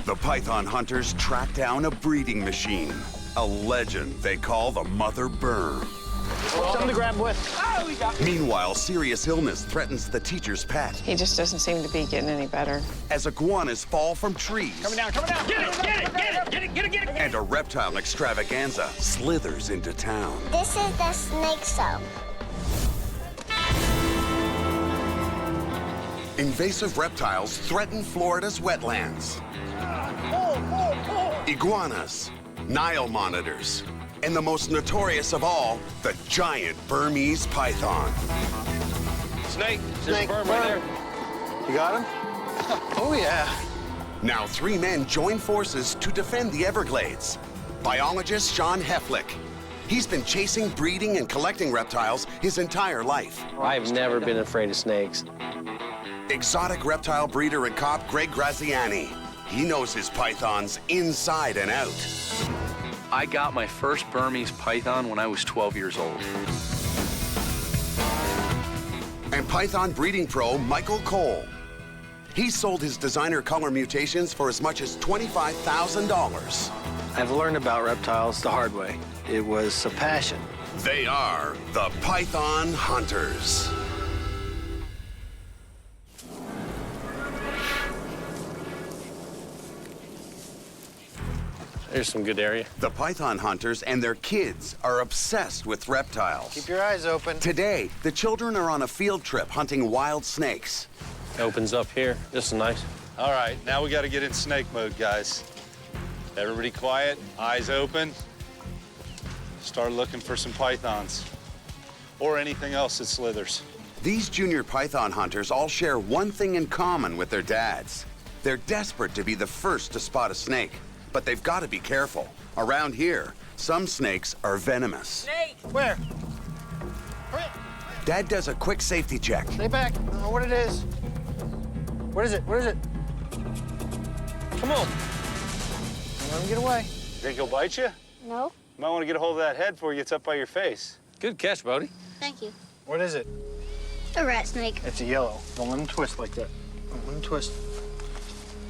The python hunters track down a breeding machine, a legend they call the Mother Burm. Something to grab with. Meanwhile, serious illness threatens the teacher's pet. He just doesn't seem to be getting any better. As iguanas fall from trees. Coming down, coming down. Get it, get it, get it, get it, get it, get it. And a reptile extravaganza slithers into town. This is the snake cell. Invasive reptiles threaten Florida's wetlands. Iguanas, Nile monitors, and the most notorious of all, the giant Burmese python. Snake. Snake. Burm right there. You got him? Oh, yeah. Now 3 men join forces to defend the Everglades. Biologist John Hefflick. He's been chasing, breeding, and collecting reptiles his entire life. I've never been afraid of snakes. Exotic reptile breeder and cop Greg Graziani. He knows his pythons inside and out. I got my first Burmese python when I was 12 years old. And python breeding pro Michael Cole. He sold his designer color mutations for as much as $25,000. I've learned about reptiles the hard way. It was a passion. They are the Python Hunters. There's some good area. The Python Hunters and their kids are obsessed with reptiles. Keep your eyes open. Today, the children are on a field trip hunting wild snakes. It opens up here. This is nice. All right, now we got to get in snake mode, guys. Everybody quiet, eyes open. Start looking for some pythons or anything else that slithers. These junior python hunters all share one thing in common with their dads. They're desperate to be the first to spot a snake, but they've got to be careful. Around here, some snakes are venomous. Snake! Where? Hurry. Dad does a quick safety check. Stay back. I don't know what it is. What is it? What is it? Come on. Don't let him get away. Think he'll bite you? No. You might want to get a hold of that head before he gets up by your face. Good catch, Bodie. Thank you. What is it? A rat snake. It's a yellow. Don't let him twist like that. Don't let him twist.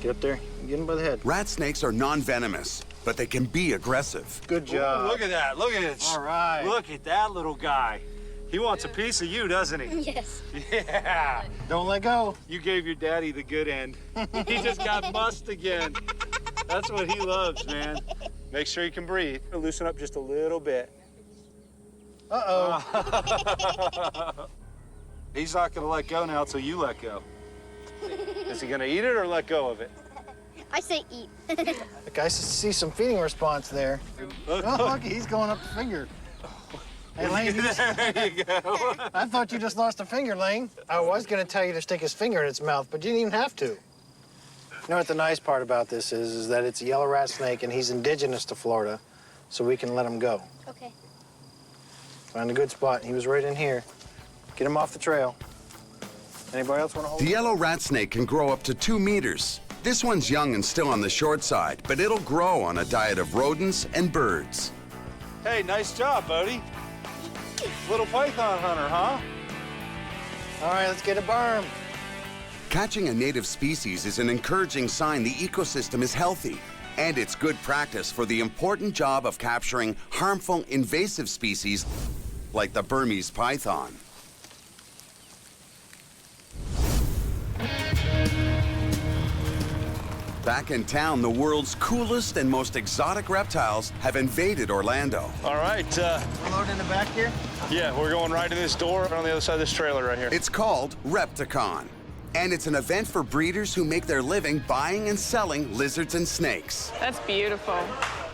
Get up there. Get him by the head. Rat snakes are non-venomous, but they can be aggressive. Good job. Ooh, look at that. Look at it. All right. Look at that little guy. He wants a piece of you, doesn't he? Yes. Yeah. Don't let go. You gave your daddy the good end. He just got mussed again. That's what he loves, man. Make sure you can breathe. Loosen up just a little bit. Uh-oh. He's not gonna let go now until you let go. Is he gonna eat it or let go of it? I say eat. Look, I see some feeding response there. Oh, look, he's going up the finger. Hey, Lane, There you go. I thought you just lost a finger, Lane. I was going to tell you to stick his finger in its mouth, but you didn't even have to. You know what the nice part about this is that it's a yellow rat snake, and he's indigenous to Florida, so we can let him go. Okay. Find a good spot. He was right in here. Get him off the trail. Anybody else want to hold The him? yellow rat snake can grow up to 2 meters. This one's young and still on the short side, but it'll grow on a diet of rodents and birds. Hey, nice job, Bodie. Little python hunter, huh? All right, let's get a berm. Catching a native species is an encouraging sign the ecosystem is healthy, and it's good practice for the important job of capturing harmful invasive species like the Burmese python. Back in town, the world's coolest and most exotic reptiles have invaded Orlando. All right. We're loading in the back here? Yeah, we're going right in this door on the other side of this trailer right here. It's called Repticon, and it's an event for breeders who make their living buying and selling lizards and snakes. That's beautiful.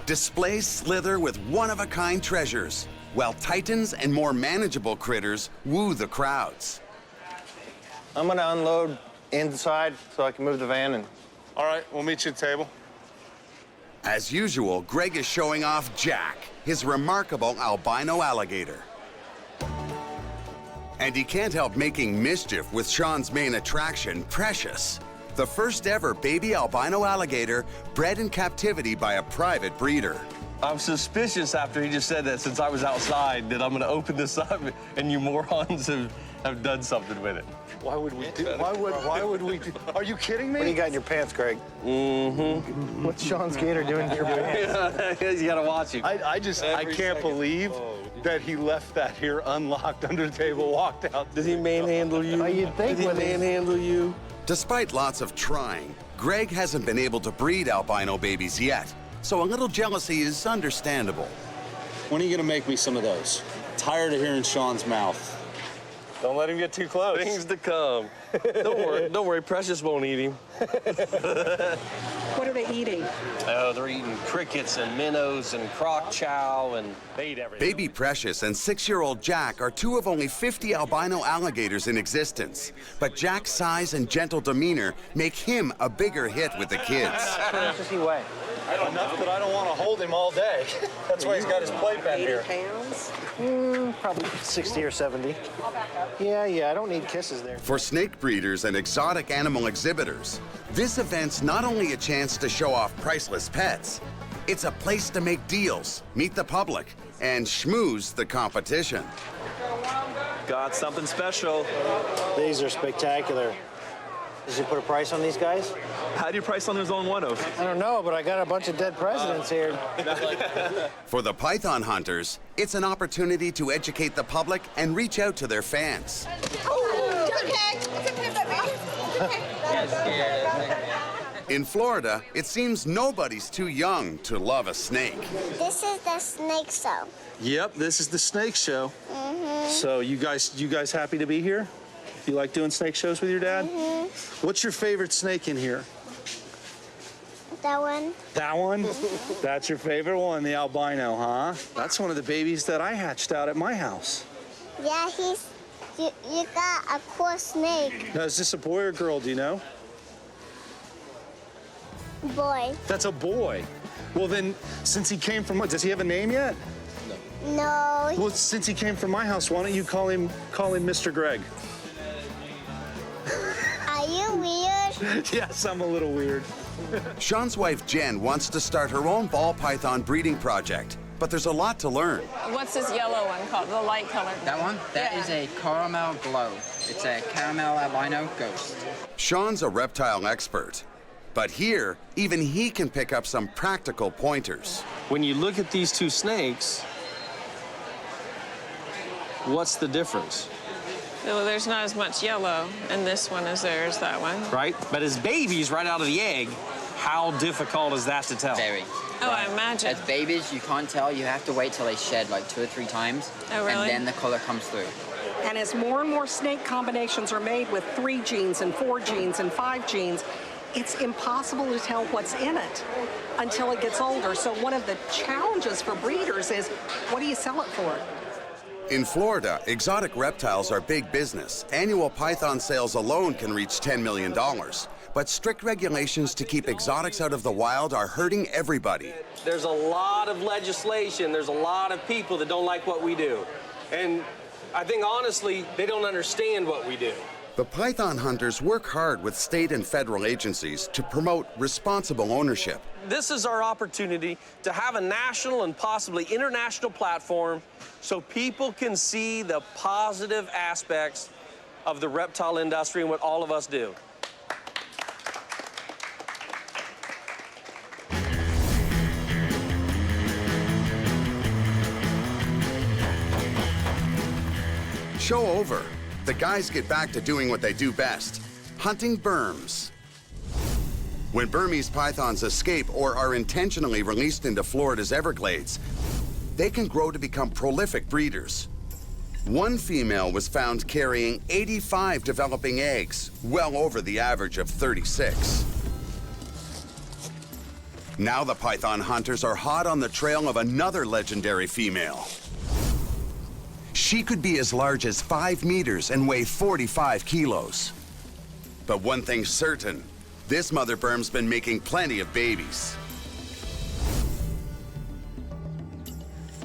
Displays slither with one-of-a-kind treasures, while titans and more manageable critters woo the crowds. I'm going to unload inside so I can move the van and... All right, we'll meet you at the table. As usual, Greg is showing off Jack, his remarkable albino alligator. And he can't help making mischief with Sean's main attraction, Precious, the first ever baby albino alligator bred in captivity by a private breeder. I'm suspicious after he just said that, since I was outside, that I'm going to open this up and you morons have have done something with it. Why would we do? Why would we do? Are you kidding me? What do you got in your pants, Greg? Mm-hmm. What's Sean's gator doing in your pants? You gotta watch him. I can't believe that he left that here unlocked under the table, walked out. Did he manhandle you? Oh, you'd think Did he with his- manhandle you? Despite lots of trying, Greg hasn't been able to breed albino babies yet, so a little jealousy is understandable. When are you gonna make me some of those? Tired of hearing Sean's mouth. Don't let him get too close. Things to come. Don't worry, Precious won't eat him. What are they eating? Oh, they're eating crickets and minnows and croc chow, and they eat everything. Baby Precious and 6-year-old Jack are two of only 50 albino alligators in existence. But Jack's size and gentle demeanor make him a bigger hit with the kids. How much does he weigh? Enough that I don't want to hold him all day. That's why he's got his playpen 80 here. pounds? Probably 60 or 70. Yeah, I don't need kisses there. For snake breeders and exotic animal exhibitors, this event's not only a chance to show off priceless pets, it's a place to make deals, meet the public, and schmooze the competition. Got something special. These are spectacular. Did you put a price on these guys? How do you price on those on one of? I don't know, but I got a bunch of dead presidents here. For the python hunters, it's an opportunity to educate the public and reach out to their fans. In Florida, it seems nobody's too young to love a snake. This is the snake show. Yep, this is the snake show. So you guys happy to be here? You like doing snake shows with your dad? What's your favorite snake in here? That one. That one? That's your favorite one, the albino, huh? That's one of the babies that I hatched out at my house. Yeah, you got a cool snake. Now, is this a boy or girl, do you know? Boy. That's a boy. Well then, since he came from, does he have a name yet? No. Well, since he came from my house, why don't you call him Mr. Greg? Are you weird? Yes, I'm a little weird. Sean's wife Jen wants to start her own ball python breeding project, but there's a lot to learn. What's this yellow one called? The light color? That one? That is a caramel glow. It's a caramel albino ghost. Sean's a reptile expert, but here, even he can pick up some practical pointers. When you look at these two snakes, what's the difference? Well, there's not as much yellow in this one as there is that one. Right? But as babies, right out of the egg, how difficult is that to tell? Very. Oh, I imagine. As babies, you can't tell. You have to wait till they shed like 2 or 3 times. Oh, really? And then the color comes through. And as more and more snake combinations are made with 3 genes and 4 genes and 5 genes, it's impossible to tell what's in it until it gets older. So one of the challenges for breeders is, what do you sell it for? In Florida, exotic reptiles are big business. Annual python sales alone can reach $10 million. But strict regulations to keep exotics out of the wild are hurting everybody. There's a lot of legislation. There's a lot of people that don't like what we do. And I think, honestly, they don't understand what we do. The python hunters work hard with state and federal agencies to promote responsible ownership. This is our opportunity to have a national and possibly international platform so people can see the positive aspects of the reptile industry and what all of us do. Show over. The guys get back to doing what they do best, hunting Burms. When Burmese pythons escape or are intentionally released into Florida's Everglades, they can grow to become prolific breeders. One female was found carrying 85 developing eggs, well over the average of 36. Now the python hunters are hot on the trail of another legendary female. She could be as large as 5 meters and weigh 45 kilos. But one thing's certain, this mother Burm's been making plenty of babies.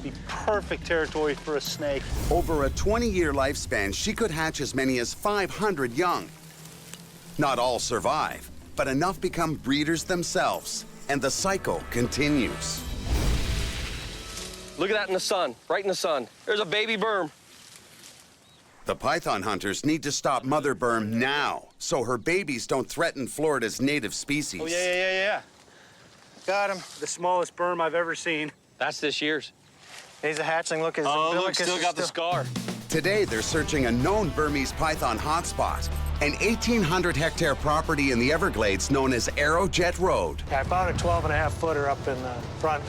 Be perfect territory for a snake. Over a 20-year lifespan, she could hatch as many as 500 young. Not all survive, but enough become breeders themselves, and the cycle continues. Look at that in the sun, right in the sun. There's a baby Burm. The python hunters need to stop Mother Burm now, so her babies don't threaten Florida's native species. Oh, yeah. Got him. The smallest Burm I've ever seen. That's this year's. He's a hatchling. Look, his Oh, look, umbilicus still is got the scar. Today, they're searching a known Burmese python hotspot, an 1,800-hectare property in the Everglades known as Arrowjet Road. I found a 12.5-footer up in the front,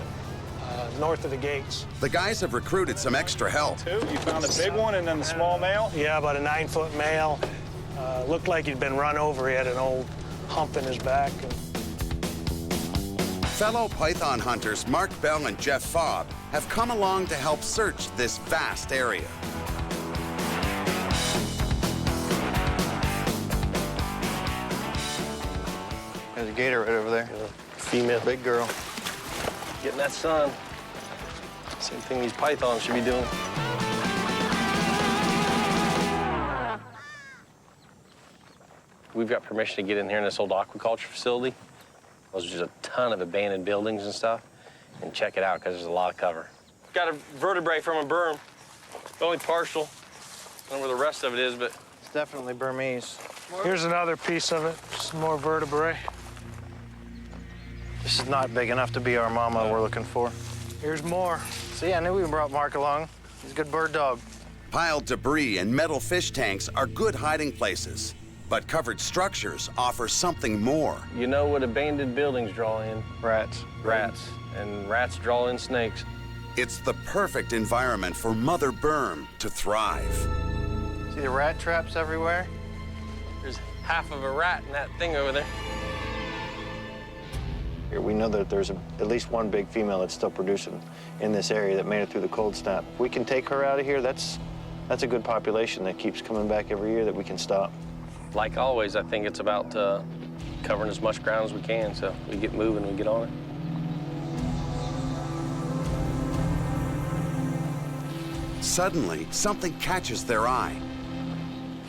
north of the gates. The guys have recruited some extra help. You found a big one and then the small male? Yeah, about a 9-foot male. Looked like he'd been run over. He had an old hump in his back. Fellow python hunters Mark Bell and Jeff Fobb have come along to help search this vast area. There's a gator right over there. Female. Big girl. Getting that sun. Same thing these pythons should be doing. We've got permission to get in here in this old aquaculture facility. There's just a ton of abandoned buildings and stuff. And check it out, because there's a lot of cover. Got a vertebrae from a Burm. Only partial. I don't know where the rest of it is, but... It's definitely Burmese. Here's another piece of it. Some more vertebrae. This is not big enough to be our mama we're looking for. Here's more. See, I knew we brought Mark along. He's a good bird dog. Piled debris and metal fish tanks are good hiding places, but covered structures offer something more. You know what abandoned buildings draw in? Rats. Rats. And rats draw in snakes. It's the perfect environment for Mother Burm to thrive. See the rat traps everywhere? There's half of a rat in that thing over there. Here, we know that there's at least one big female that's still producing in this area that made it through the cold snap. If we can take her out of here, that's a good population that keeps coming back every year that we can stop. Like always, I think it's about covering as much ground as we can, so we get moving, we get on it. Suddenly, something catches their eye.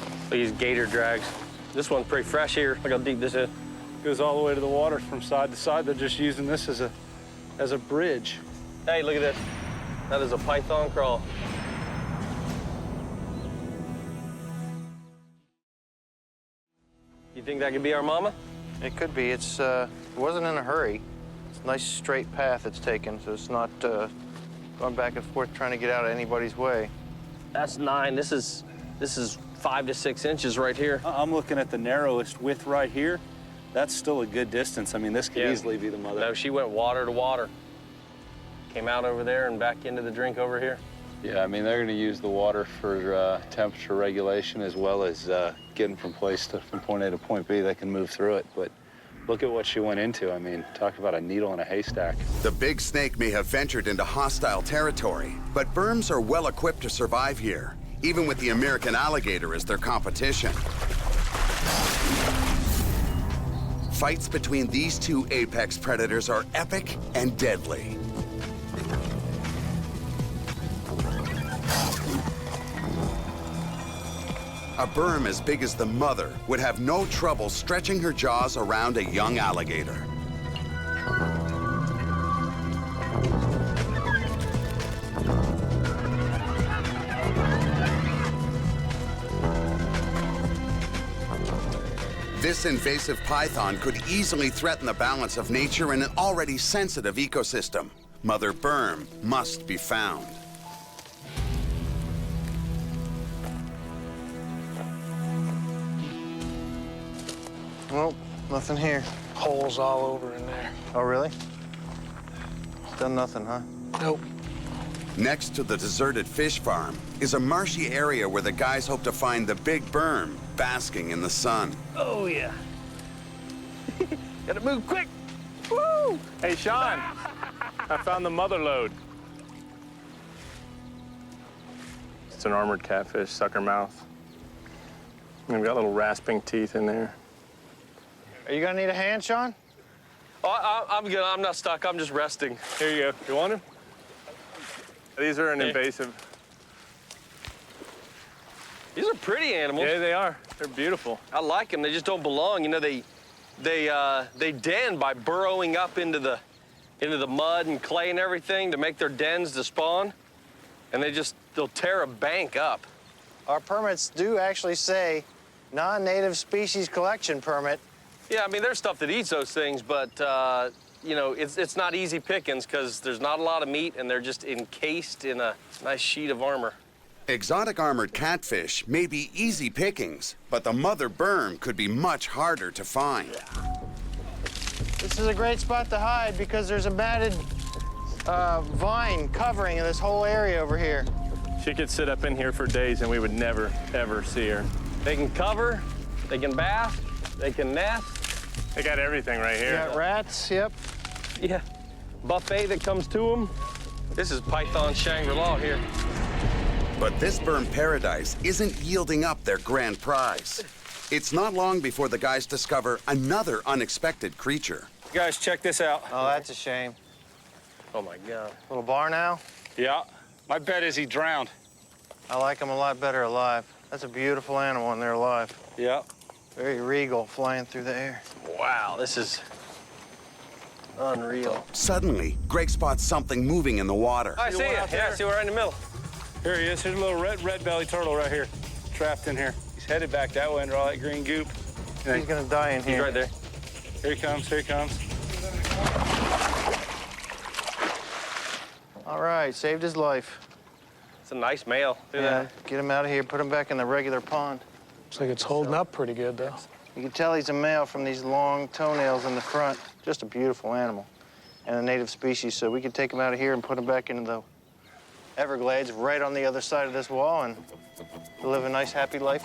Look at these gator drags. This one's pretty fresh here. Look how deep this is. Goes all the way to the water from side to side. They're just using this as a bridge. Hey, look at this. That is a python crawl. You think that could be our mama? It could be. It wasn't in a hurry. It's a nice straight path it's taken, so it's not going back and forth trying to get out of anybody's way. That's 9. This is 5 to 6 inches right here. I'm looking at the narrowest width right here. That's still a good distance. I mean, this could easily be the mother. No, she went water to water. Came out over there and back into the drink over here. Yeah, I mean, they're going to use the water for temperature regulation as well as getting from point A to point B. They can move through it, but look at what she went into. I mean, talk about a needle in a haystack. The big snake may have ventured into hostile territory, but Burms are well equipped to survive here, even with the American alligator as their competition. Fights between these two apex predators are epic and deadly. A Burm as big as the mother would have no trouble stretching her jaws around a young alligator. This invasive python could easily threaten the balance of nature in an already sensitive ecosystem. Mother Burm must be found. Well, nothing here. Holes all over in there. Oh, really? Done nothing, huh? Nope. Next to the deserted fish farm is a marshy area where the guys hope to find the big Burm basking in the sun. Oh, yeah. Gotta move quick. Woo! Hey, Sean, I found the mother lode. It's an armored catfish, sucker mouth. They've got little rasping teeth in there. Are you gonna need a hand, Sean? Oh, I'm good. I'm not stuck. I'm just resting. Here you go. You want him? These are an Hey. invasive. These are pretty animals. Yeah, they are. They're beautiful. I like them. They just don't belong. You know, they den by burrowing up into the mud and clay and everything to make their dens to spawn, and they'll tear a bank up. Our permits do actually say non-native species collection permit. Yeah, I mean, there's stuff that eats those things, but, you know, it's not easy pickings because there's not a lot of meat and they're just encased in a nice sheet of armor. Exotic armored catfish may be easy pickings, but the mother berm could be much harder to find. This is a great spot to hide because there's a matted vine covering this whole area over here. She could sit up in here for days and we would never, ever see her. They can cover, they can bath, they can nest. They got everything right here. Got rats, yep. Yeah, buffet that comes to them. This is Python Shangri-La here. But this berm paradise isn't yielding up their grand prize. It's not long before the guys discover another unexpected creature. Guys, check this out. Oh, that's a shame. Oh my God. Little bar now? Yeah, my bet is he drowned. I like them a lot better alive. That's a beautiful animal when they're alive. Yeah. Very regal, flying through the air. Wow, this is unreal. Suddenly, Greg spots something moving in the water. I see it. Yeah, I see we're right in the middle. Here he is. Here's a little red belly turtle right here, trapped in here. He's headed back that way under all that green goop. He's gonna die in here. He's right there. Here he comes, here he comes. All right, saved his life. It's a nice male. Look at that. Get him out of here, put him back in the regular pond. Looks like it's holding up pretty good, though. You can tell he's a male from these long toenails in the front. Just a beautiful animal and a native species. So we could take him out of here and put him back into the Everglades right on the other side of this wall and live a nice, happy life.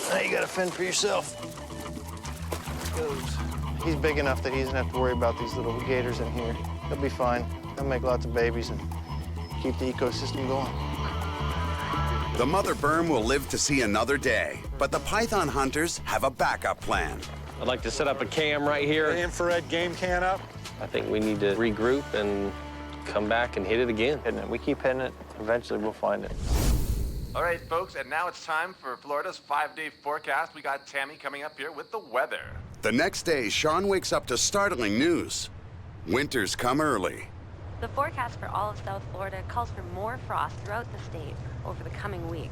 Now you gotta fend for yourself. He's big enough that he doesn't have to worry about these little gators in here. He'll be fine. He'll make lots of babies and keep the ecosystem going. The mother berm will live to see another day, but the python hunters have a backup plan. I'd like to set up a cam right here. The infrared game can up. I think we need to regroup and come back and hit it again. Hitting it. We keep hitting it. Eventually, we'll find it. All right, folks, and now it's time for Florida's 5-day forecast. We got Tammy coming up here with the weather. The next day, Sean wakes up to startling news. Winter's come early. The forecast for all of South Florida calls for more frost throughout the state over the coming week.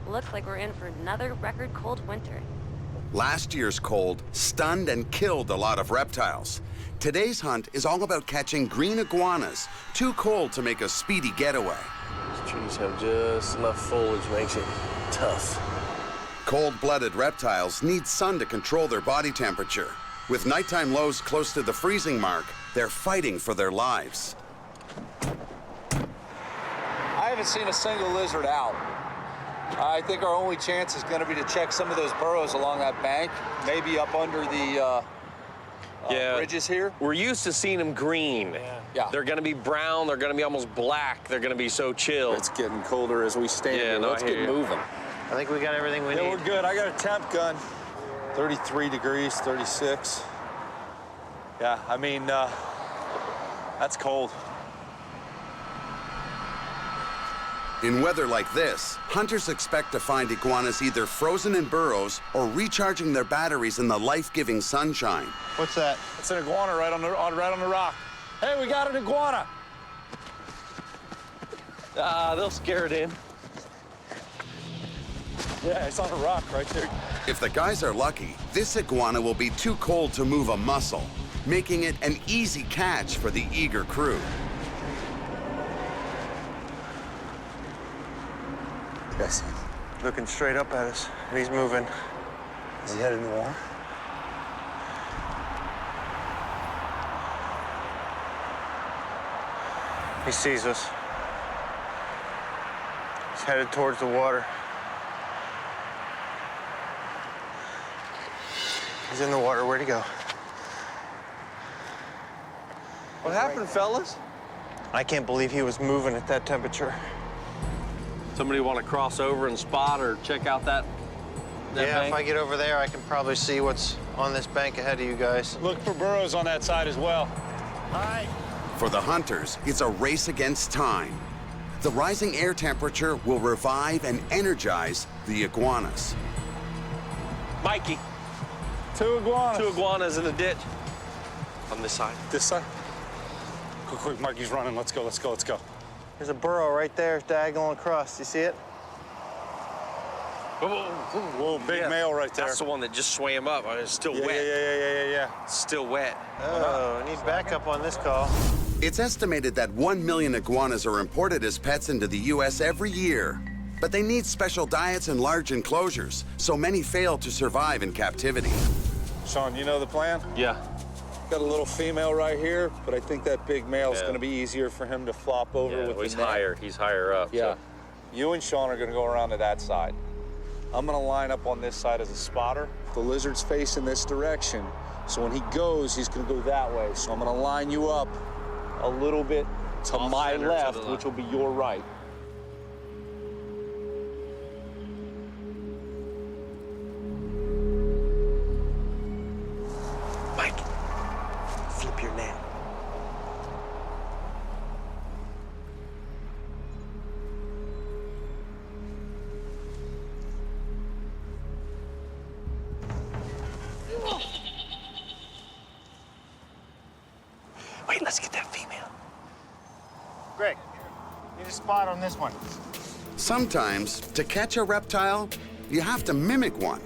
Looks like we're in for another record cold winter. Last year's cold stunned and killed a lot of reptiles. Today's hunt is all about catching green iguanas, too cold to make a speedy getaway. These trees have just enough foliage, makes it tough. Cold-blooded reptiles need sun to control their body temperature. With nighttime lows close to the freezing mark, they're fighting for their lives. I haven't seen a single lizard out. I think our only chance is going to be to check some of those burrows along that bank, maybe up under the bridges here. We're used to seeing them green. Yeah. They're going to be brown. They're going to be almost black. They're going to be so chilled. It's getting colder as we stand here. No, Let's get moving. I think we got everything we need. Yeah, we're good. I got a temp gun. 33 degrees, 36. Yeah, I mean, that's cold. In weather like this, hunters expect to find iguanas either frozen in burrows or recharging their batteries in the life-giving sunshine. What's that? It's an iguana right on the rock. Hey, we got an iguana. They'll scare it in. Yeah, it's on a rock right there. If the guys are lucky, this iguana will be too cold to move a muscle, making it an easy catch for the eager crew. Yes. Looking straight up at us, and he's moving. Is he headed in the water? He sees us. He's headed towards the water. He's in the water. Where'd he go? What happened, fellas? I can't believe he was moving at that temperature. Somebody want to cross over and spot or check out that yeah, bank? If I get over there, I can probably see what's on this bank ahead of you guys. Look for burrows on that side as well. All right. For the hunters, it's a race against time. The rising air temperature will revive and energize the iguanas. Mikey. 2 iguanas. 2 iguanas in the ditch. On this side. This side? Quick, Mikey's running. Let's go, let's go, let's go. There's a burrow right there, diagonal across. You see it? Whoa, big male right there. That's the one that just swam up. It's still wet. Yeah. It's still wet. Oh, I need backup on this call. It's estimated that 1 million iguanas are imported as pets into the U.S. every year. But they need special diets and large enclosures, so many fail to survive in captivity. Sean, you know the plan? Yeah. Got a little female right here, but I think that big male is going to be easier for him to flop over with he's the net. higher. He's higher up. Yeah. So. You and Sean are going to go around to that side. I'm going to line up on this side as a spotter. The lizard's facing this direction, so when he goes, he's going to go that way. So I'm going to line you up a little bit to my left, which will be your right. Mike, flip your net. Wait, let's get that female. Greg, need a spot on this one. Sometimes, to catch a reptile, you have to mimic one.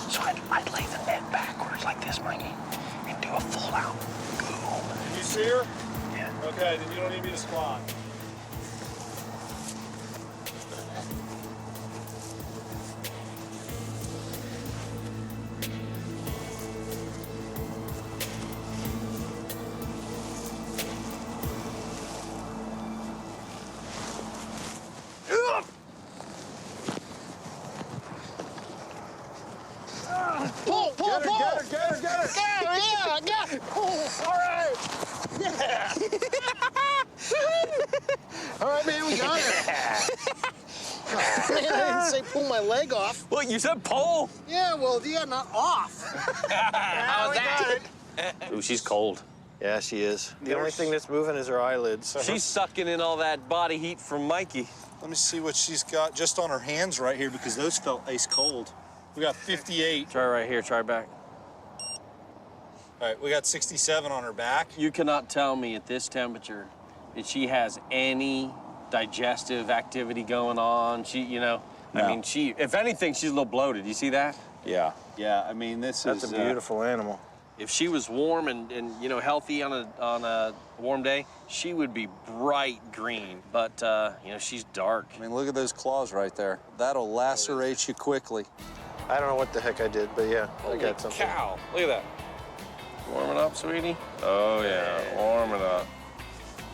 So I'd lay the net backwards like this, Mikey, and do a full out. Can you see her? Yeah. Okay, then you don't need me to spot. Pull! Get her! Yeah, got it. All right. Yeah. All right, man, we got it. Man, I didn't say pull my leg off. Well, you said pull. Yeah, well, yeah, not off. How's that? Ooh, she's cold. Yeah, she is. The only thing that's moving is her eyelids. She's sucking in all that body heat from Mikey. Let me see what she's got just on her hands right here, because those felt ice cold. We got 58. Try right here, try back. All right, we got 67 on her back. You cannot tell me at this temperature that she has any digestive activity going on. She, you know, No. I mean, if anything, she's a little bloated. You see that? Yeah. Yeah, I mean, that's a beautiful animal. If she was warm and you know, healthy on a warm day, she would be bright green. But, you know, she's dark. I mean, look at those claws right there. That'll lacerate you quickly. I don't know what the heck I did, but yeah, Holy I got something. cow. Look at that. Warming up, sweetie? Oh, yeah, warming up.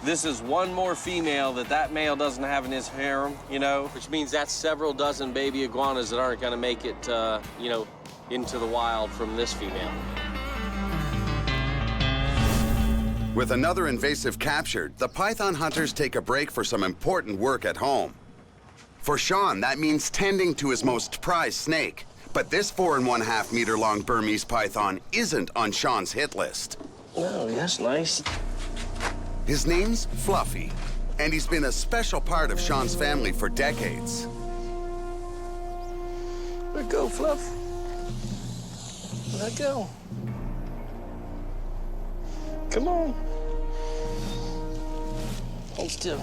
This is one more female that male doesn't have in his harem, you know, which means that's several dozen baby iguanas that aren't going to make it, you know, into the wild from this female. With another invasive captured, the python hunters take a break for some important work at home. For Sean, that means tending to his most prized snake. But this 4.5 meter long Burmese python isn't on Sean's hit list. Oh, that's nice. His name's Fluffy, and he's been a special part of Sean's family for decades. Let go, Fluff. Let go. Come on. Hold still.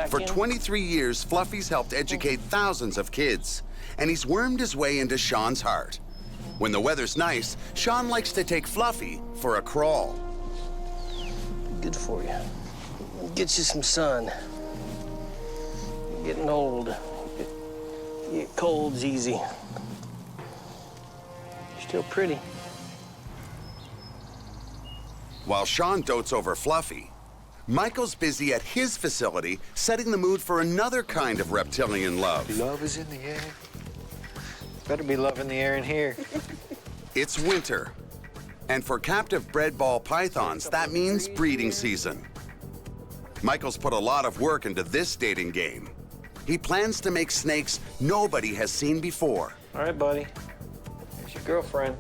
For 23 years, Fluffy's helped educate thousands of kids, and he's wormed his way into Sean's heart. When the weather's nice, Sean likes to take Fluffy for a crawl. Good for you. Get you some sun. You're getting old. You get colds easy. You're still pretty. While Sean dotes over Fluffy, Michael's busy at his facility setting the mood for another kind of reptilian love. Love is in the air. Better be love in the air in here. It's winter, and for captive bred ball pythons, that means breeding season. Michael's put a lot of work into this dating game. He plans to make snakes nobody has seen before. All right, buddy. Here's your girlfriend.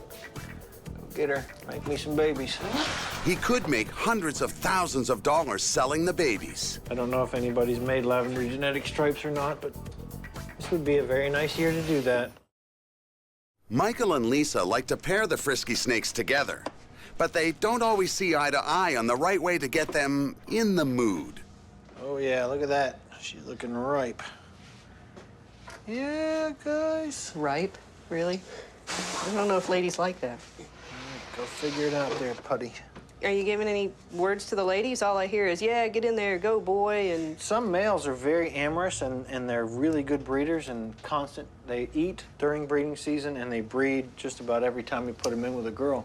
Go get her. Make me some babies. He could make hundreds of thousands of dollars selling the babies. I don't know if anybody's made lavender genetic stripes or not, but this would be a very nice year to do that. Michael and Lisa like to pair the frisky snakes together, but they don't always see eye to eye on the right way to get them in the mood. Oh, yeah, look at that. She's looking ripe. Yeah, guys. Ripe? Really? I don't know if ladies like that. Go figure it out there, Putty. Are you giving any words to the ladies? All I hear is, yeah, get in there, go, boy, and... Some males are very amorous, and they're really good breeders and constant. They eat during breeding season, and they breed just about every time you put them in with a girl.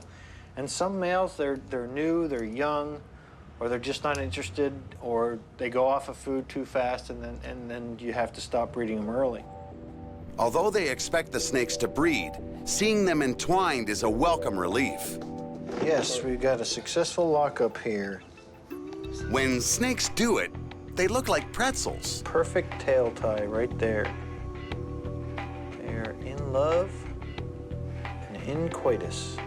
And some males, they're new, they're young, or they're just not interested, or they go off of food too fast, and then you have to stop breeding them early. Although they expect the snakes to breed, seeing them entwined is a welcome relief. Yes, we've got a successful lockup here. When snakes do it, they look like pretzels. Perfect tail tie right there. They're in love and in coitus.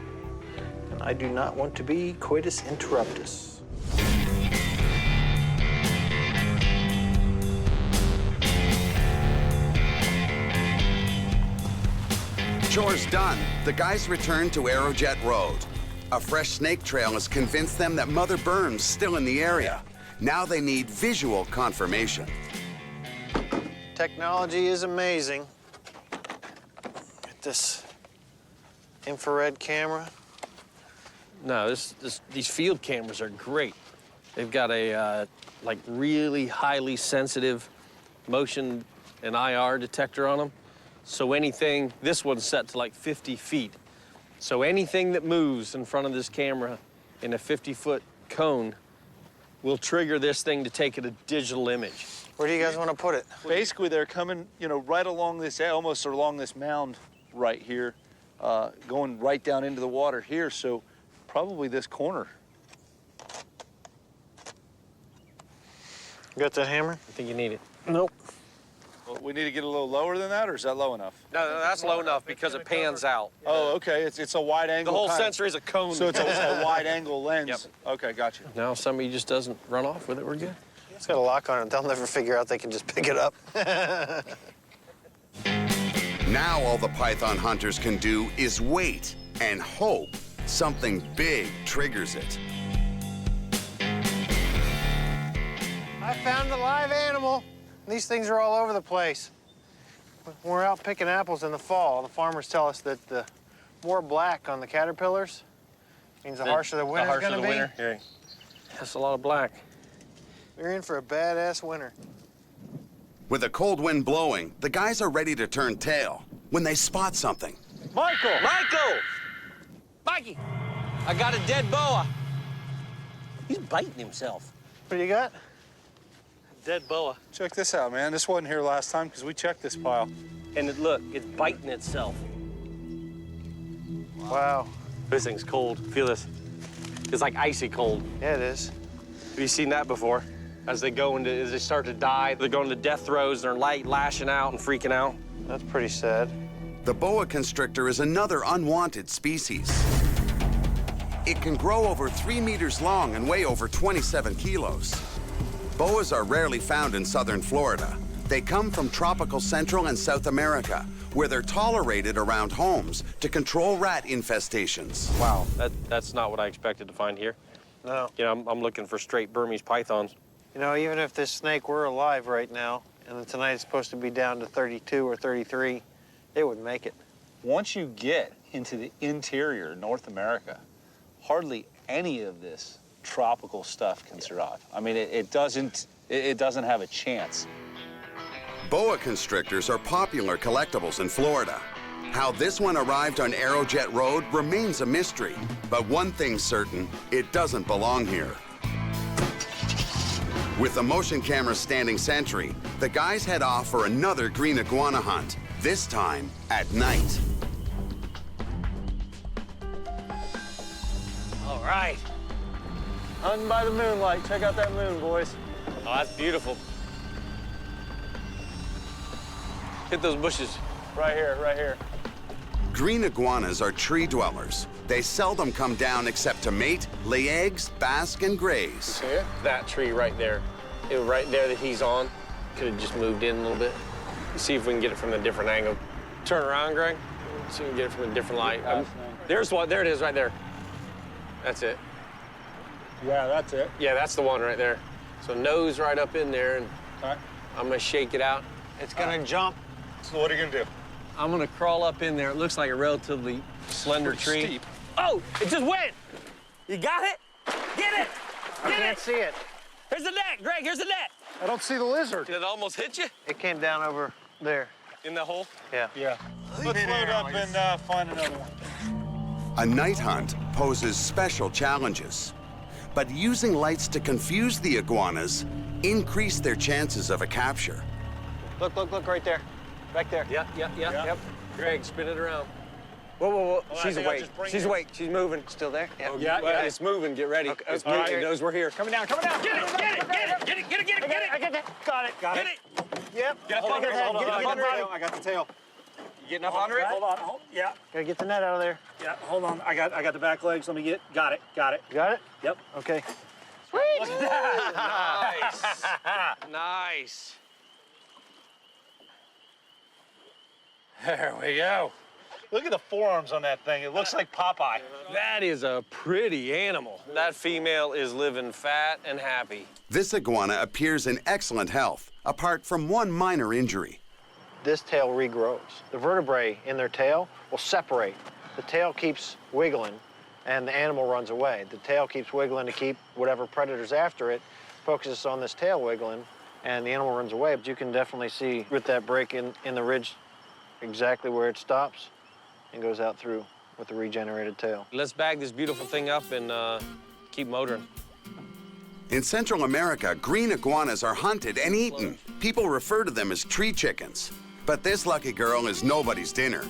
And I do not want to be coitus interruptus. Chores done, the guys return to Aerojet Road. A fresh snake trail has convinced them that Mother Burn's still in the area. Now they need visual confirmation. Technology is amazing. Get this infrared camera. No, these field cameras are great. They've got a like really highly sensitive motion and IR detector on them. So anything, this one's set to like 50 feet. So anything that moves in front of this camera in a 50-foot cone will trigger this thing to take it a digital image. Where do you guys want to put it? Basically, they're coming, you know, right along this, almost along this mound right here, going right down into the water here. So probably this corner. You got that hammer? I think you need it. Nope. Well, we need to get a little lower than that, or is that low enough? No, that's low enough because it pans out. Oh, okay. It's a wide angle. The whole sensor is a cone. So it's a wide angle lens. Yep. Okay, gotcha. Now if somebody just doesn't run off with it, we're good. It's got a lock on it. They'll never figure out they can just pick it up. Now all the python hunters can do is wait and hope something big triggers it. I found a live animal. These things are all over the place. When we're out picking apples in the fall, the farmers tell us that the more black on the caterpillars means the harsher the winter's gonna be. Yeah. That's a lot of black. We're in for a badass winter. With a cold wind blowing, the guys are ready to turn tail when they spot something. Michael! Michael! Mikey! I got a dead boa. He's biting himself. What do you got? Dead boa. Check this out, man. This wasn't here last time because we checked this pile. And look, it's biting itself. Wow. This thing's cold. Feel this. It's like icy cold. Yeah, it is. Have you seen that before? As they start to die, they're going to death throes, they're lashing out and freaking out. That's pretty sad. The boa constrictor is another unwanted species. It can grow over 3 meters long and weigh over 27 kilos. Boas are rarely found in southern Florida. They come from tropical Central and South America, where they're tolerated around homes to control rat infestations. Wow, that's not what I expected to find here. No. You know, I'm looking for straight Burmese pythons. You know, even if this snake were alive right now, and tonight it's supposed to be down to 32 or 33, it would make it. Once you get into the interior North America, hardly any of this tropical stuff can survive. I mean, it doesn't have a chance. Boa constrictors are popular collectibles in Florida. How this one arrived on Aerojet Road remains a mystery, but one thing's certain, it doesn't belong here. With the motion camera standing sentry, the guys head off for another green iguana hunt, this time at night. All right. Hunting by the moonlight. Check out that moon, boys. Oh, that's beautiful. Hit those bushes. Right here, right here. Green iguanas are tree dwellers. They seldom come down except to mate, lay eggs, bask, and graze. See it? That tree right there. It was right there that he's on. Could have just moved in a little bit. See if we can get it from a different angle. Turn around, Greg. See if we can get it from a different light. There it is right there. That's it. Yeah, that's it. Yeah, that's the one right there. So nose right up in there, and I'm gonna shake it out. It's gonna jump. So what are you gonna do? I'm gonna crawl up in there. It looks like a relatively slender tree. Steep. Oh, it just went. You got it? Get it! I can't see it. Here's the net, Greg, here's the net. I don't see the lizard. Did it almost hit you? It came down over there. In the hole? Yeah. Yeah. Let's load up and find another one. A night hunt poses special challenges, but using lights to confuse the iguanas increase their chances of a capture. Look right there. Back there. Yep. Greg, spin it around. Whoa. She's awake. She's awake. She's moving. Still there? Oh, yeah. It's moving. Get ready. Okay. It's moving. Right. It knows we're here. Coming down. Get it! I got that. Got it. Hit it! Yep. Get up under it. I got the tail. You getting up under it? Hold on. Yeah. Gotta get the net out of there. Yeah. Hold on. I got the back legs. Let me get. Got it. You got it? Yep. Okay. Look at that. Nice. There we go. Look at the forearms on that thing. It looks like Popeye. That is a pretty animal. That female is living fat and happy. This iguana appears in excellent health, apart from one minor injury. This tail regrows. The vertebrae in their tail will separate. The tail keeps wiggling, and the animal runs away. The tail keeps wiggling to keep whatever predator's after it, focuses on this tail wiggling, and the animal runs away. But you can definitely see with that break in the ridge exactly where it stops and goes out through with the regenerated tail. Let's bag this beautiful thing up and keep motoring. In Central America, green iguanas are hunted and eaten. People refer to them as tree chickens. But this lucky girl is nobody's dinner.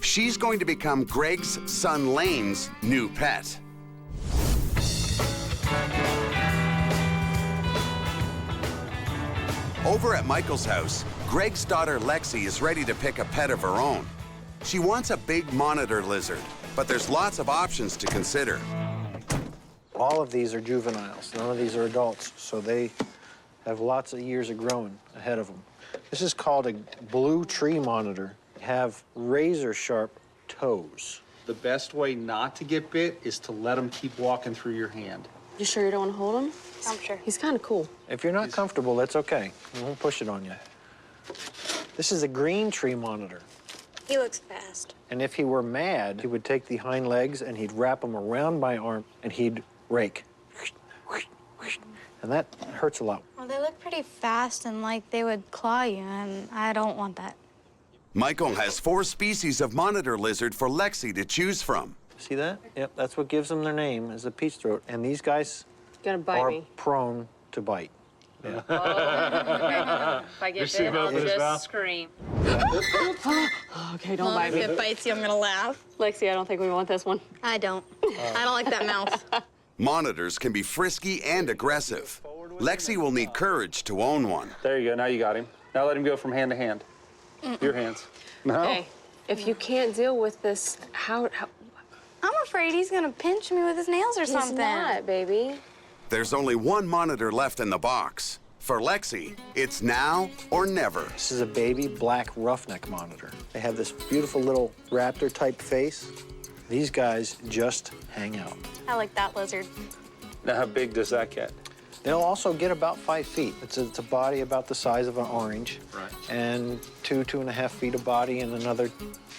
She's going to become Greg's son Lane's new pet. Over at Michael's house, Greg's daughter Lexi is ready to pick a pet of her own. She wants a big monitor lizard, but there's lots of options to consider. All of these are juveniles. None of these are adults, so they have lots of years of growing ahead of them. This is called a blue tree monitor. They have razor-sharp toes. The best way not to get bit is to let them keep walking through your hand. You sure you don't want to hold him? I'm sure. He's kind of cool. If you're not comfortable, that's okay. We won't push it on you. This is a green tree monitor. He looks fast. And if he were mad, he would take the hind legs and he'd wrap them around my arm and he'd rake. And that hurts a lot. Well, they look pretty fast and like they would claw you, and I don't want that. Michael has 4 species of monitor lizard for Lexi to choose from. See that? Yep, that's what gives them their name, is a peach throat. And these guys are prone to bite. Yeah. If I get bit, I'll just scream. Okay, don't bite me. If it bites you, I'm gonna laugh. Lexi, I don't think we want this one. I don't. I don't like that mouth. Monitors can be frisky and aggressive. Lexi will need courage to own one. There you go. Now you got him. Now let him go from hand to hand. Your hands. No. Okay, if you can't deal with this, how? I'm afraid he's gonna pinch me with his nails or something. He's not, baby. There's only one monitor left in the box. For Lexi, it's now or never. This is a baby black roughneck monitor. They have this beautiful little raptor-type face. These guys just hang out. I like that lizard. Now how big does that get? They'll also get about 5 feet. It's a body about the size of an orange. Right. And 2.5 feet of body and another,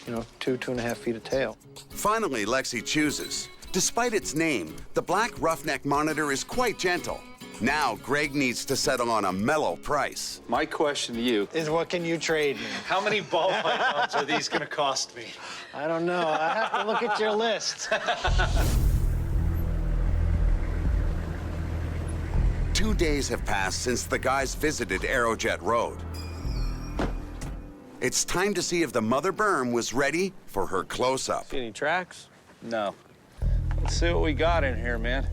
2.5 feet of tail. Finally, Lexi chooses. Despite its name, the black roughneck monitor is quite gentle. Now, Greg needs to settle on a mellow price. My question to you is, what can you trade me? How many ball pythons are these going to cost me? I don't know. I have to look at your list. 2 days have passed since the guys visited Aerojet Road. It's time to see if the mother berm was ready for her close-up. See any tracks? No. Let's see what we got in here, man.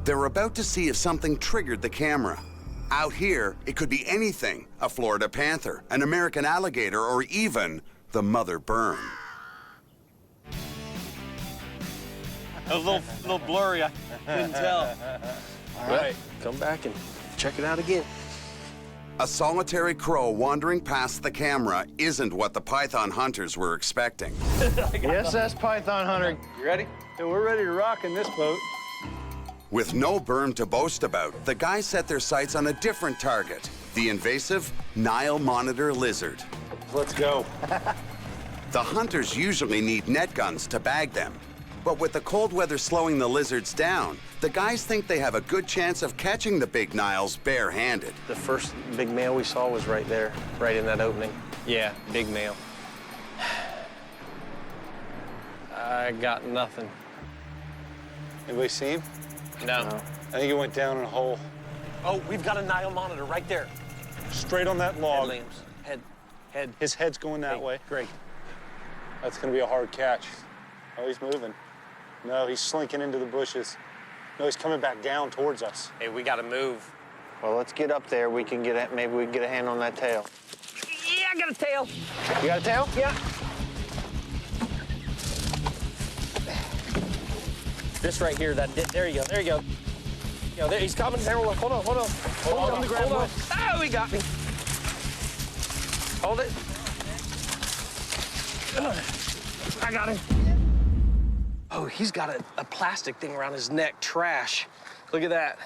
They're about to see if something triggered the camera. Out here, it could be anything: a Florida panther, an American alligator, or even the mother berm. A little blurry. I couldn't tell. All right, come back and check it out again. A solitary crow wandering past the camera isn't what the python hunters were expecting. Yes, that's Python Hunter. You ready? Yeah, we're ready to rock in this boat. With no berm to boast about, the guys set their sights on a different target, the invasive Nile monitor lizard. Let's go. The hunters usually need net guns to bag them. But with the cold weather slowing the lizards down, the guys think they have a good chance of catching the big Niles bare-handed. The first big male we saw was right there, right in that opening. Yeah, big male. I got nothing. Anybody see him? No. I think he went down in a hole. Oh, we've got a Nile monitor right there. Straight on that log. Headlamps. Head. His head's going that way. Greg. That's gonna be a hard catch. Oh, he's moving. No, he's slinking into the bushes. No, he's coming back down towards us. Hey, we gotta move. Well, let's get up there. We can get maybe we can get a hand on that tail. Yeah, I got a tail. You got a tail? Yeah. This right here, there you go. There, he's coming. There, hold on. Hold on. Oh, he got me. Hold it. I got him. Oh, he's got a plastic thing around his neck. Trash. Look at that.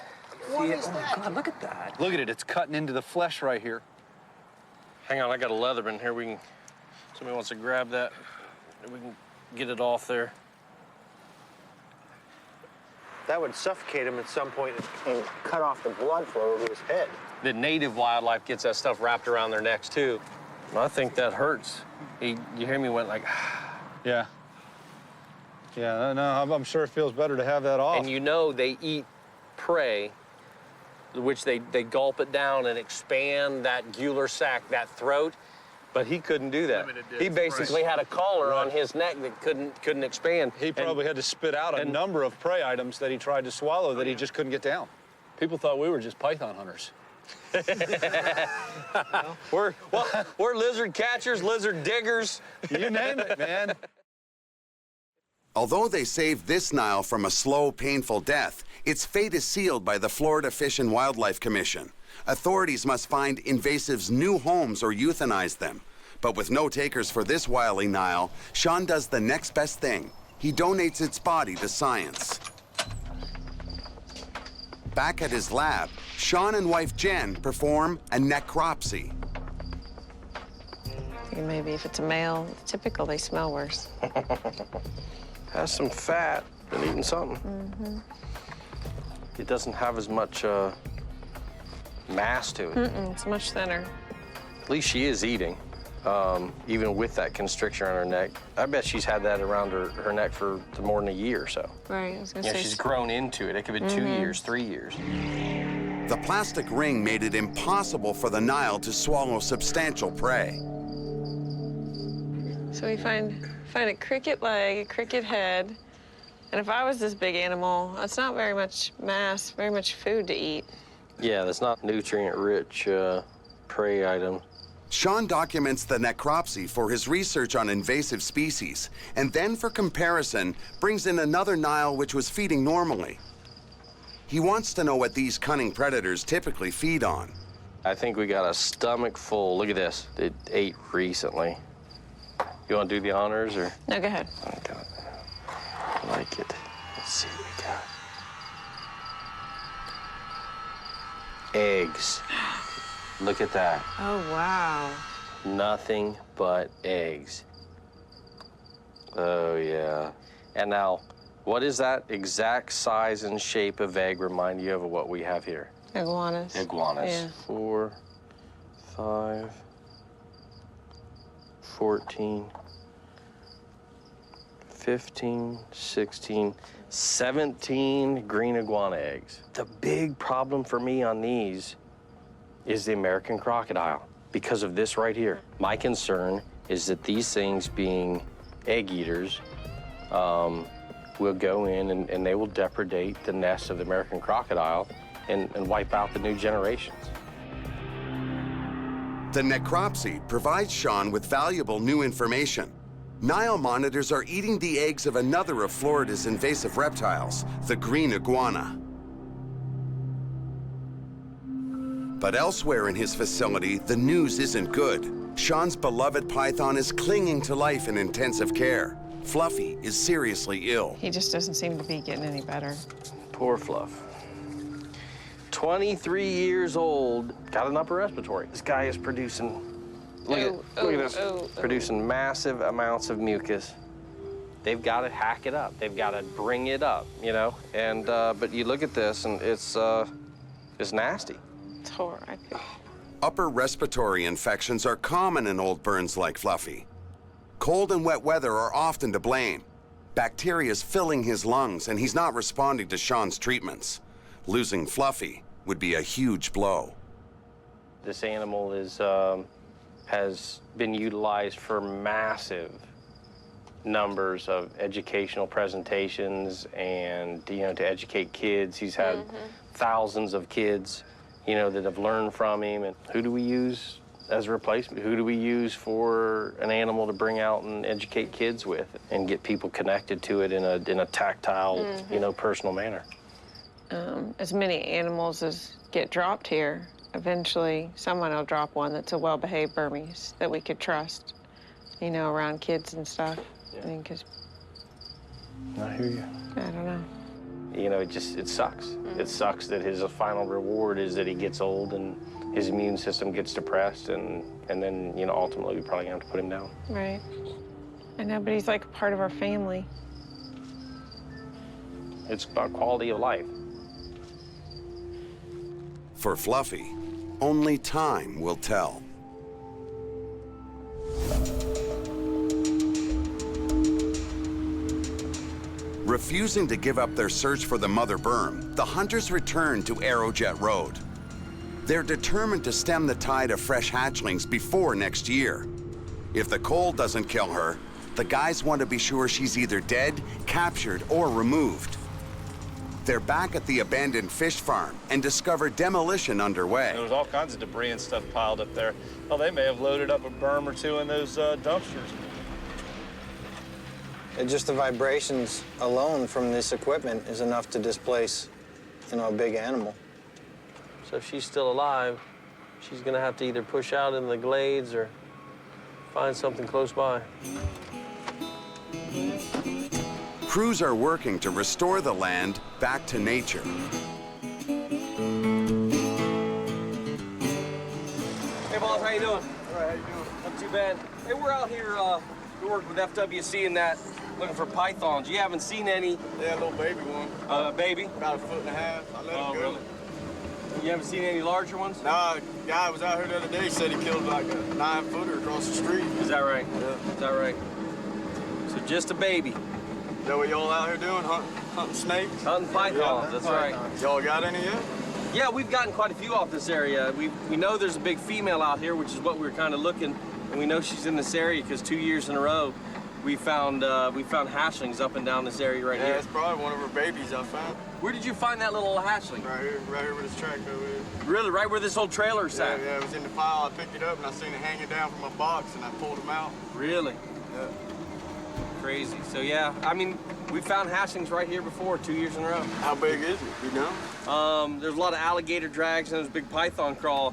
What is that? God, look at that. Look at it. It's cutting into the flesh right here. Hang on, I got a Leatherman here. Somebody wants to grab that. We can get it off there. That would suffocate him at some point and cut off the blood flow to his head. The native wildlife gets that stuff wrapped around their necks, too. I think that hurts. You hear me went like, Yeah. Yeah, no, I'm sure it feels better to have that off. And you know they eat prey, which they gulp it down and expand that gular sac, that throat, but he couldn't do that. He basically had a collar on his neck that couldn't expand. He probably had to spit out a number of prey items that he tried to swallow that he just couldn't get down. People thought we were just python hunters. We're lizard catchers, lizard diggers. You name it, man. Although they saved this Nile from a slow, painful death, its fate is sealed by the Florida Fish and Wildlife Commission. Authorities must find invasives new homes or euthanize them. But with no takers for this wily Nile, Sean does the next best thing. He donates its body to science. Back at his lab, Sean and wife Jen perform a necropsy. Maybe if it's a male, typical, they smell worse. Has some fat, been eating something. Mm-hmm. It doesn't have as much mass to it. It's much thinner. At least she is eating, even with that constriction on her neck. I bet she's had that around her neck for more than a year or so. Right, I was gonna Yeah, say. she's grown into it. It could be 2 years, 3 years. The plastic ring made it impossible for the Nile to swallow substantial prey. So we find a cricket leg, a cricket head, and if I was this big animal, that's not very much mass, very much food to eat. Yeah, that's not nutrient-rich prey item. Sean documents the necropsy for his research on invasive species, and then for comparison, brings in another Nile which was feeding normally. He wants to know what these cunning predators typically feed on. I think we got a stomach full. Look at this. It ate recently. You want to do the honors, or? No, go ahead. Okay. I like it. Let's see what we got. Eggs. Look at that. Oh, wow. Nothing but eggs. Oh, yeah. And now, what does that exact size and shape of egg remind you of what we have here? Iguanas. Iguanas. Yeah. 4, 5, 14, 15, 16, 17 green iguana eggs. The big problem for me on these is the American crocodile because of this right here. My concern is that these things, being egg eaters, will go in and they will depredate the nest of the American crocodile and wipe out the new generations. The necropsy provides Sean with valuable new information. Nile monitors are eating the eggs of another of Florida's invasive reptiles, the green iguana. But elsewhere in his facility, the news isn't good. Sean's beloved python is clinging to life in intensive care. Fluffy is seriously ill. He just doesn't seem to be getting any better. Poor Fluff. 23 years old, got an upper respiratory. This guy is producing, look at this, producing massive amounts of mucus. They've got to hack it up. They've got to bring it up, you know? And, but you look at this and it's nasty. It's horrible. Upper respiratory infections are common in old burns like Fluffy. Cold and wet weather are often to blame. Bacteria's filling his lungs and he's not responding to Sean's treatments. Losing Fluffy would be a huge blow. This animal has been utilized for massive numbers of educational presentations and, you know, to educate kids. He's had thousands of kids, you know, that have learned from him. And who do we use as a replacement? Who do we use for an animal to bring out and educate kids with and get people connected to it in a tactile, you know, personal manner? As many animals as get dropped here, eventually someone will drop one that's a well-behaved Burmese that we could trust, you know, around kids and stuff. I mean, 'cause I hear you. I don't know. You know, it sucks. It sucks that his final reward is that he gets old and his immune system gets depressed, and then, you know, ultimately we're probably gonna have to put him down. Right. I know, but he's like a part of our family. It's about quality of life. For Fluffy, only time will tell. Refusing to give up their search for the mother berm, the hunters return to Arrowjet Road. They're determined to stem the tide of fresh hatchlings before next year. If the cold doesn't kill her, the guys want to be sure she's either dead, captured, or removed. They're back at the abandoned fish farm and discover demolition underway. There was all kinds of debris and stuff piled up there. Well, they may have loaded up a berm or two in those dumpsters. And just the vibrations alone from this equipment is enough to displace, you know, a big animal. So if she's still alive, she's gonna have to either push out in the glades or find something close by. Crews are working to restore the land back to nature. Hey, boss, how you doing? All right, how you doing? Not too bad. Hey, we're out here, we work with FWC and that, looking for pythons. You haven't seen any? Yeah, a little baby one. A baby? About 1.5 foot. I let him go. Really? You haven't seen any larger ones? Nah, a guy was out here the other day, said he killed like a 9-footer across the street. Is that right? Yeah. Is that right? So just a baby. Is that what y'all out here doing, hunting snakes? Hunting pythons, that's right. Y'all got any yet? Yeah, we've gotten quite a few off this area. We know there's a big female out here, which is what we were kind of looking, and we know she's in this area because 2 years in a row, we found hatchlings up and down this area right here. Yeah, it's probably one of her babies I found. Where did you find that little hatchling? Right here where this track over here. Really, right where this old trailer sat? Yeah, it was in the pile. I picked it up and I seen it hanging down from my box and I pulled him out. Really? Yeah. Crazy. So yeah, I mean, we found hatchlings right here before 2 years in a row. How big is it? You know? There's a lot of alligator drags and there's a big python crawl,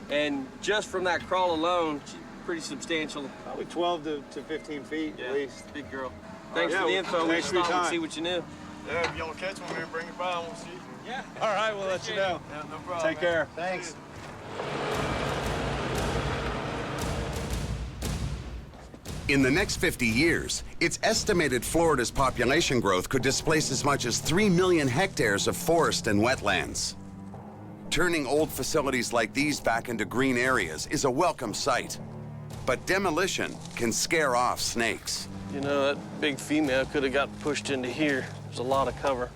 and just from that crawl alone, she's pretty substantial. Probably 12 to 15 feet at least. Big girl. Thanks for the info. We just thought we'd see what you knew. Yeah, if y'all catch one, man, bring it by. I want to see it. Yeah. All right, we'll let you know. Yeah, no problem. Take care. Thanks. In the next 50 years, it's estimated Florida's population growth could displace as much as 3 million hectares of forest and wetlands. Turning old facilities like these back into green areas is a welcome sight. But demolition can scare off snakes. You know, that big female could have got pushed into here. There's a lot of cover.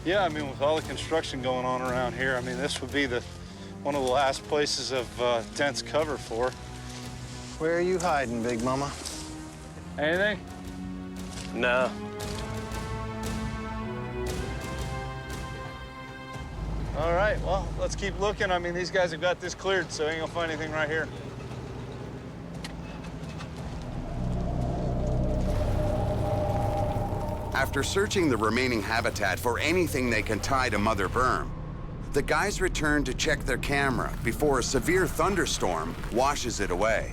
Yeah, I mean, with all the construction going on around here, I mean, this would be one of the last places of dense cover for. Where are you hiding, Big Mama? Anything? No. All right, well, let's keep looking. I mean, these guys have got this cleared, so ain't gonna find anything right here. After searching the remaining habitat for anything they can tie to Mother Berm, The guys return to check their camera before a severe thunderstorm washes it away.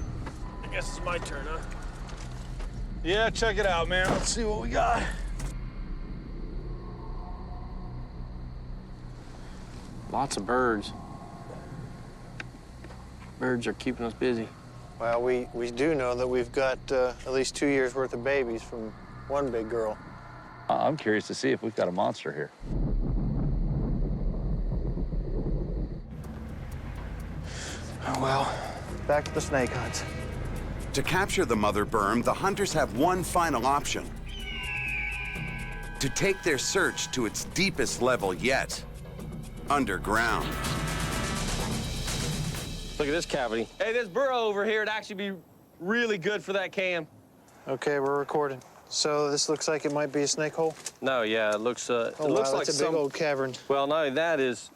I guess it's my turn, huh? Yeah, check it out, man. Let's see what we got. Lots of birds. Birds are keeping us busy. Well, we do know that we've got at least 2 years' worth of babies from one big girl. I'm curious to see if we've got a monster here. Oh, well, back to the snake hunt. To capture the mother berm, the hunters have one final option. To take their search to its deepest level yet, underground. Look at this cavity. Hey, this burrow over here would actually be really good for that cam. Okay, we're recording. So this looks like it might be a snake hole? No, yeah, it looks Oh, it looks wow, like that's a big old cavern. Well, not only that is,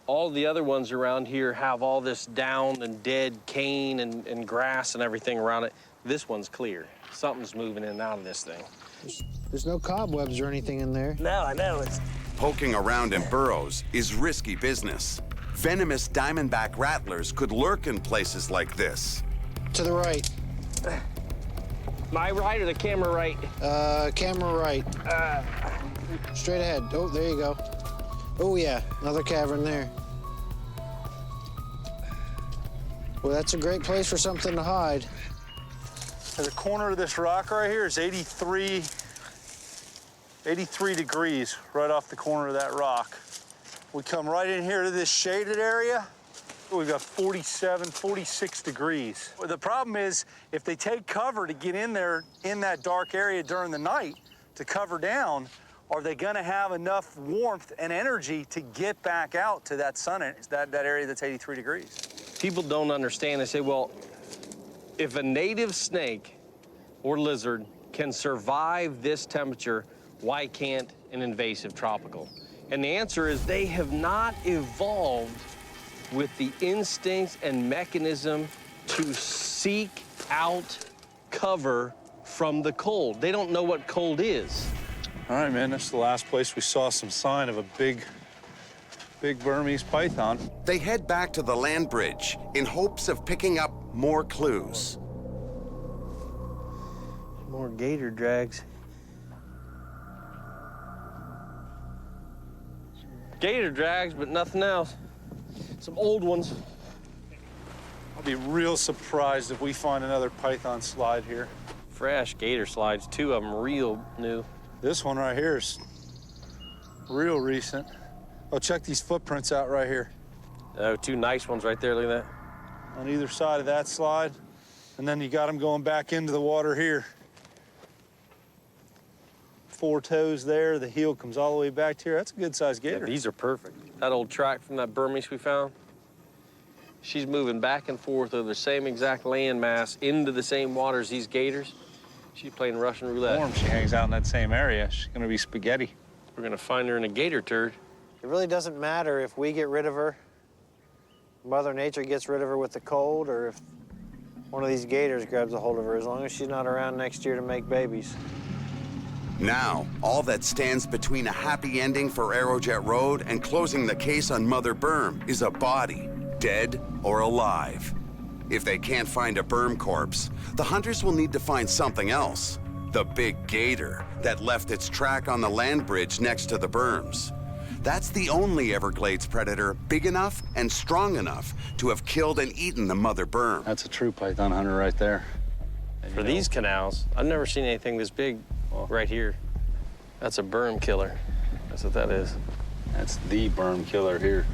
all the other ones around here have all this down and dead cane and grass and everything around it. This one's clear. Something's moving in and out of this thing. There's no cobwebs or anything in there. No, I know. Poking around in burrows is risky business. Venomous diamondback rattlers could lurk in places like this. To the right. My right or the camera right? Camera right. Straight ahead. Oh, there you go. Oh, yeah, another cavern there. Well, that's a great place for something to hide. The corner of this rock right here is 83 degrees right off the corner of that rock. We come right in here to this shaded area. We've got 47, 46 degrees. Well, the problem is if they take cover to get in there in that dark area during the night to cover down, are they gonna have enough warmth and energy to get back out to that sun, that area that's 83 degrees? People don't understand. They say, well, if a native snake or lizard can survive this temperature, why can't an invasive tropical? And the answer is they have not evolved with the instincts and mechanism to seek out cover from the cold. They don't know what cold is. All right, man, that's the last place we saw some sign of a big Burmese python. They head back to the land bridge in hopes of picking up more clues. More gator drags. Gator drags, but nothing else. Some old ones. I'll be real surprised if we find another python slide here. Fresh gator slides, 2 of them real new. This one right here is real recent. Oh, check these footprints out right here. Oh, 2 nice ones right there, look at that. On either side of that slide. And then you got them going back into the water here. 4 toes there, the heel comes all the way back to here. That's a good-sized gator. Yeah, these are perfect. That old track from that Burmese we found, she's moving back and forth over the same exact land mass into the same water as these gators. She's playing Russian roulette. Warm, she hangs out in that same area. She's gonna be spaghetti. We're gonna find her in a gator turd. It really doesn't matter if we get rid of her, Mother Nature gets rid of her with the cold, or if one of these gators grabs a hold of her, as long as she's not around next year to make babies. Now, all that stands between a happy ending for Aerojet Road and closing the case on Mother Berm is a body, dead or alive. If they can't find a berm corpse, the hunters will need to find something else. The big gator that left its track on the land bridge next to the berms. That's the only Everglades predator big enough and strong enough to have killed and eaten the mother berm. That's a true python hunter right there. For these canals, I've never seen anything this big right here. That's a berm killer. That's what that is. That's the berm killer here.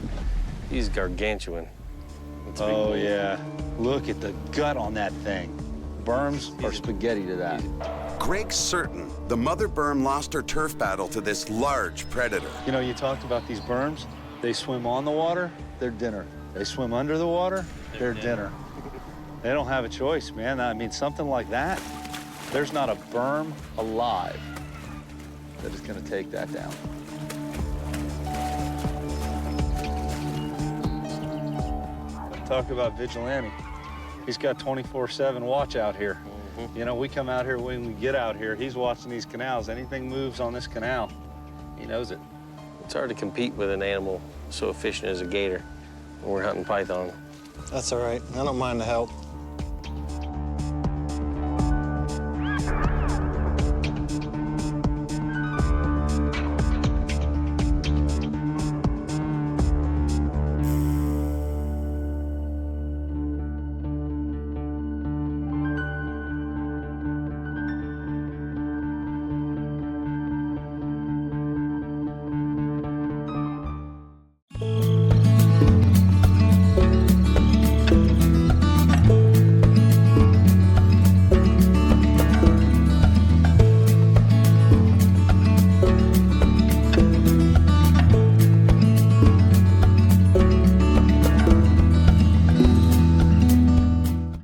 He's gargantuan. Oh, yeah. Look at the gut on that thing. Berms are spaghetti to that. Greg's certain the mother berm lost her turf battle to this large predator. You know, you talked about these berms. They swim on the water, they're dinner. They swim under the water, they're dinner. They don't have a choice, man. I mean, something like that, there's not a berm alive that is gonna take that down. Talk about vigilante. He's got 24/7 watch out here. You know, we come out here, when we get out here, he's watching these canals. Anything moves on this canal, he knows it. It's hard to compete with an animal so efficient as a gator when we're hunting python. That's all right. I don't mind the help.